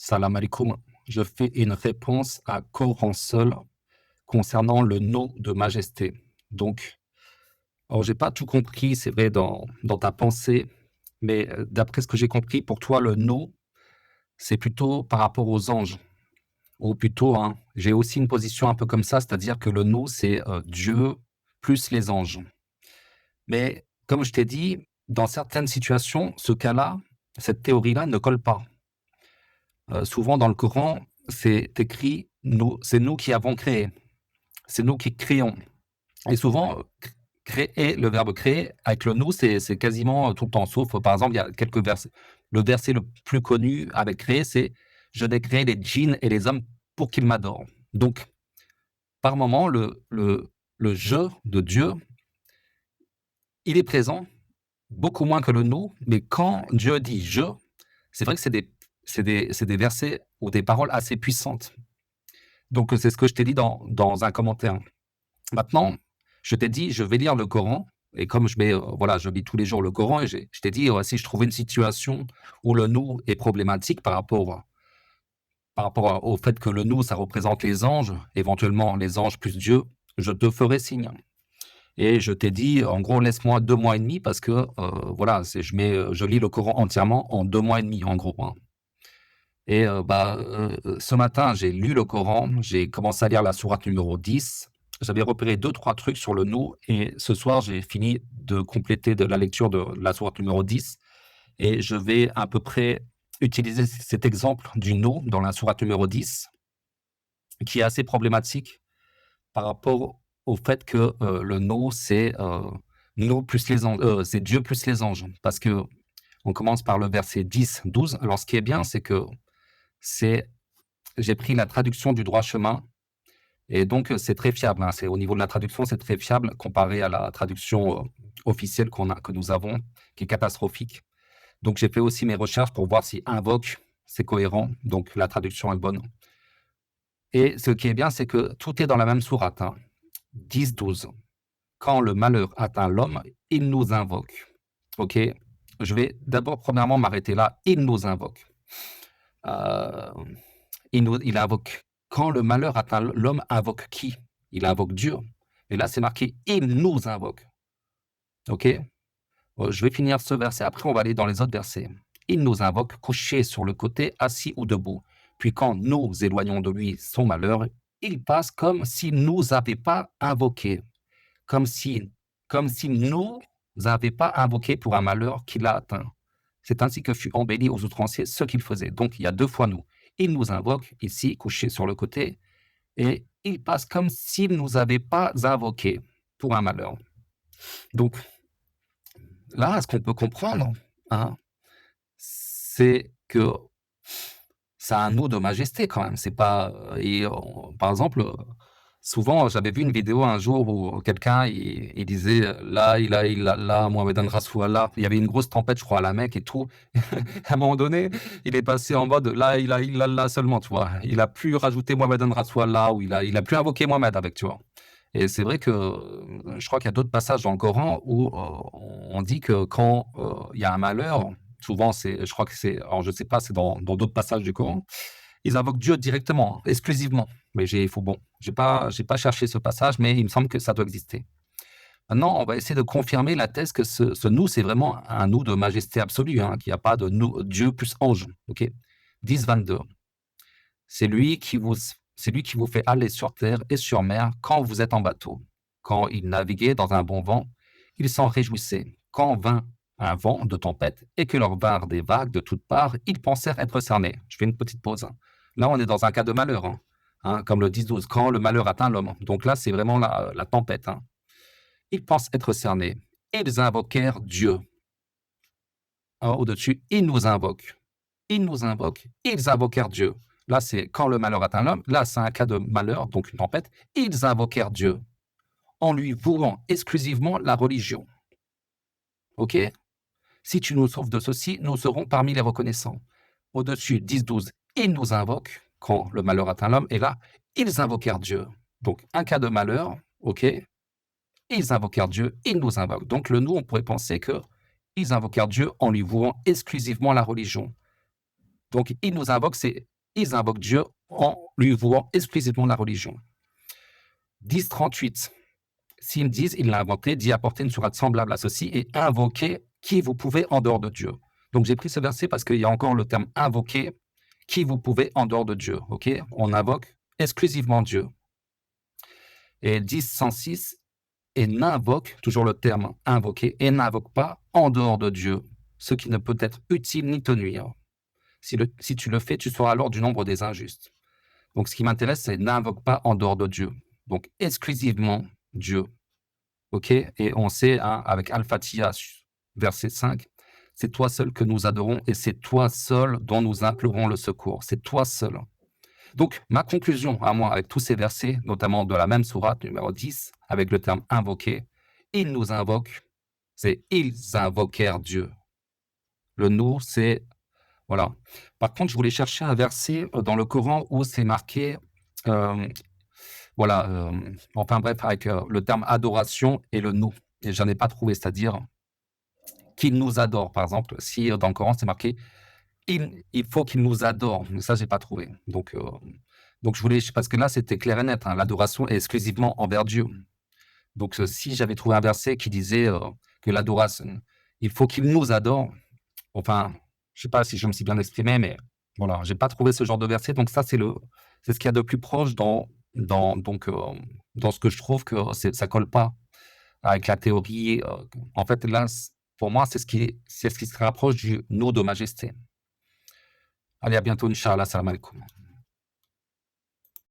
Salam alaikum. Je fais une réponse à Coran seul concernant le nom de majesté. Donc, alors j'ai pas tout compris, c'est vrai, dans ta pensée, mais d'après ce que j'ai compris, pour toi, le nom, c'est plutôt par rapport aux anges. Ou plutôt, hein, j'ai aussi une position un peu comme ça, c'est-à-dire que le nom, c'est Dieu plus les anges. Mais comme je t'ai dit, dans certaines situations, ce cas-là, cette théorie-là ne colle pas. Souvent dans le Coran, c'est écrit, c'est nous qui avons créé. C'est nous qui créons. Et souvent, créer, le verbe créer, avec le nous, c'est quasiment tout le temps. Sauf, par exemple, il y a quelques versets. Le verset le plus connu avec créer, c'est je n'ai créé les djinns et les hommes pour qu'ils m'adorent. Donc, par moment, le je de Dieu, il est présent, beaucoup moins que le nous, mais quand Dieu dit je, c'est vrai que c'est des versets ou des paroles assez puissantes. Donc, c'est ce que je t'ai dit dans un commentaire. Maintenant, je t'ai dit, je vais lire le Coran, et comme voilà, je lis tous les jours le Coran, et je t'ai dit, si je trouve une situation où le nous est problématique par rapport au fait que le nous, ça représente les anges, éventuellement les anges plus Dieu, je te ferai signe. Et je t'ai dit, en gros, laisse-moi 2 mois et demi parce que, voilà, je lis le Coran entièrement en 2 mois et demi, en gros, hein. Et ce matin, j'ai lu le Coran, j'ai commencé à lire la sourate numéro 10. J'avais repéré deux, trois trucs sur le nous et ce soir, j'ai fini de compléter de la lecture de la sourate numéro 10 et je vais à peu près utiliser cet exemple du nous dans la sourate numéro 10 qui est assez problématique par rapport au fait que, le nous, c'est, nous plus les anges, c'est Dieu plus les anges. Parce que on commence par le verset 10-12. Alors ce qui est bien, c'est que c'est j'ai pris la traduction du droit chemin et donc c'est très fiable, hein. C'est au niveau de la traduction, c'est très fiable comparé à la traduction, officielle que nous avons, qui est catastrophique. Donc j'ai fait aussi mes recherches pour voir si invoque, c'est cohérent, donc la traduction est bonne. Et ce qui est bien, c'est que tout est dans la même sourate, hein. 10-12. Quand le malheur atteint l'homme, il nous invoque. OK? Je vais d'abord, premièrement, m'arrêter là. Il nous invoque. Heu, il invoque. Quand le malheur atteint l'homme, invoque qui? Il invoque Dieu. Et là, c'est marqué: «Il nous invoque». OK? Je vais finir ce verset, après on va aller dans les autres versets. Il nous invoque couchés sur le côté, assis ou debout. Puis quand nous éloignons de lui son malheur, il passe comme s'il nous avait pas invoqué. Comme si comme s'il nous avait pas invoqué pour un malheur qui l'a atteint. C'est ainsi que fut embelli aux outranciers ce qu'il faisait. Donc il y a 2 fois nous. Il nous invoque ici, couché sur le côté, et il passe comme s'il nous avait pas invoqué pour un malheur. Donc là, ce qu'on peut comprendre, hein, c'est que ça a un nous de majesté quand même. C'est pas, par exemple, souvent, j'avais vu une vidéo un jour où quelqu'un, il disait, «La ilaha illallah, Mohammedan Rasulullah». Il y avait une grosse tempête, je crois, à la Mecque et tout. À un moment donné, il est passé en mode «La ilaha illallah» seulement, tu vois? Il a plus rajouté Mohammedan Rasulullah ou il a plus invoqué Mohammed avec, tu vois? Et c'est vrai que, je crois qu'il y a d'autres passages dans le Coran où, on dit que quand, il y a un malheur, souvent je crois que c'est alors je sais pas, c'est dans d'autres passages du Coran, ils invoquent Dieu directement, exclusivement. Mais j'ai pas cherché ce passage, mais il me semble que ça doit exister. Maintenant, on va essayer de confirmer la thèse que ce nous, c'est vraiment un nous de majesté absolue, hein, qu'il y a pas de nous Dieu plus ange, OK? 10-22. C'est lui qui vous c'est lui qui vous fait aller sur terre et sur mer quand vous êtes en bateau. Quand ils naviguaient dans un bon vent, ils s'en réjouissaient. Quand vint un vent de tempête et que leur vinrent des vagues de toutes parts, ils pensèrent être cernés. Je fais une petite pause, hein. Là, on est dans un cas de malheur, hein, comme le 10-12, quand le malheur atteint l'homme. Donc là, c'est vraiment la tempête, hein. Ils pensent être cernés. Ils invoquèrent Dieu. Alors, au-dessus, ils nous invoquent. Ils nous invoquent. Ils invoquèrent Dieu. Là, c'est quand le malheur atteint l'homme. Là, c'est un cas de malheur, donc une tempête. Ils invoquèrent Dieu en lui vouant exclusivement la religion. OK? Si tu nous sauves de ceci, nous serons parmi les reconnaissants. Au-dessus, 10-12, ils nous invoquent quand le malheur atteint l'homme. Et là, ils invoquèrent Dieu. Donc, un cas de malheur, OK? Ils invoquèrent Dieu, ils nous invoquent. Donc, le nous, on pourrait penser que ils invoquèrent Dieu en lui vouant exclusivement la religion. Donc, ils nous invoquent, c'est ils invoquent Dieu en lui vouant exclusivement la religion. 10.38. S'ils me disent, il l'a inventé, dit apporter une sourate semblable à ceci et invoquer qui vous pouvez en dehors de Dieu. Donc j'ai pris ce verset parce qu'il y a encore le terme invoquer qui vous pouvez en dehors de Dieu. Ok, on invoque exclusivement Dieu. Et 10.106, et n'invoque, toujours le terme invoquer, et n'invoque pas en dehors de Dieu, ce qui ne peut être utile ni te nuire. Si tu le fais, tu seras alors du nombre des injustes. Donc ce qui m'intéresse, c'est n'invoque pas en dehors de Dieu. Donc exclusivement Dieu. Ok, et on sait, hein, avec Al-Fatiha, verset 5, c'est toi seul que nous adorons et c'est toi seul dont nous implorons le secours. C'est toi seul. Donc, ma conclusion à moi, avec tous ces versets, notamment de la même sourate, numéro 10, avec le terme invoquer, ils nous invoquent, c'est ils invoquèrent Dieu. Le nous, c'est, voilà. Par contre, je voulais chercher un verset dans le Coran où c'est marqué, enfin bref, avec le terme adoration et le nous. Et j'en ai pas trouvé, c'est-à-dire qu'il nous adore, par exemple. Si dans le Coran, c'est marqué il faut qu'il nous adore. Mais ça, j'ai pas trouvé. Donc je voulais, parce que là, c'était clair et net, hein, l'adoration est exclusivement envers Dieu. Donc, si j'avais trouvé un verset qui disait que l'adoration, il faut qu'il nous adore, enfin, je sais pas si je me suis bien exprimé, mais voilà, j'ai pas trouvé ce genre de verset. Donc ça, c'est ce qu'il y a de plus proche dans ce que je trouve que ça colle pas avec la théorie. En fait, là, pour moi, c'est ce qui se rapproche du nous de majesté. Allez, à bientôt, Inch'Allah. Salam alaikum.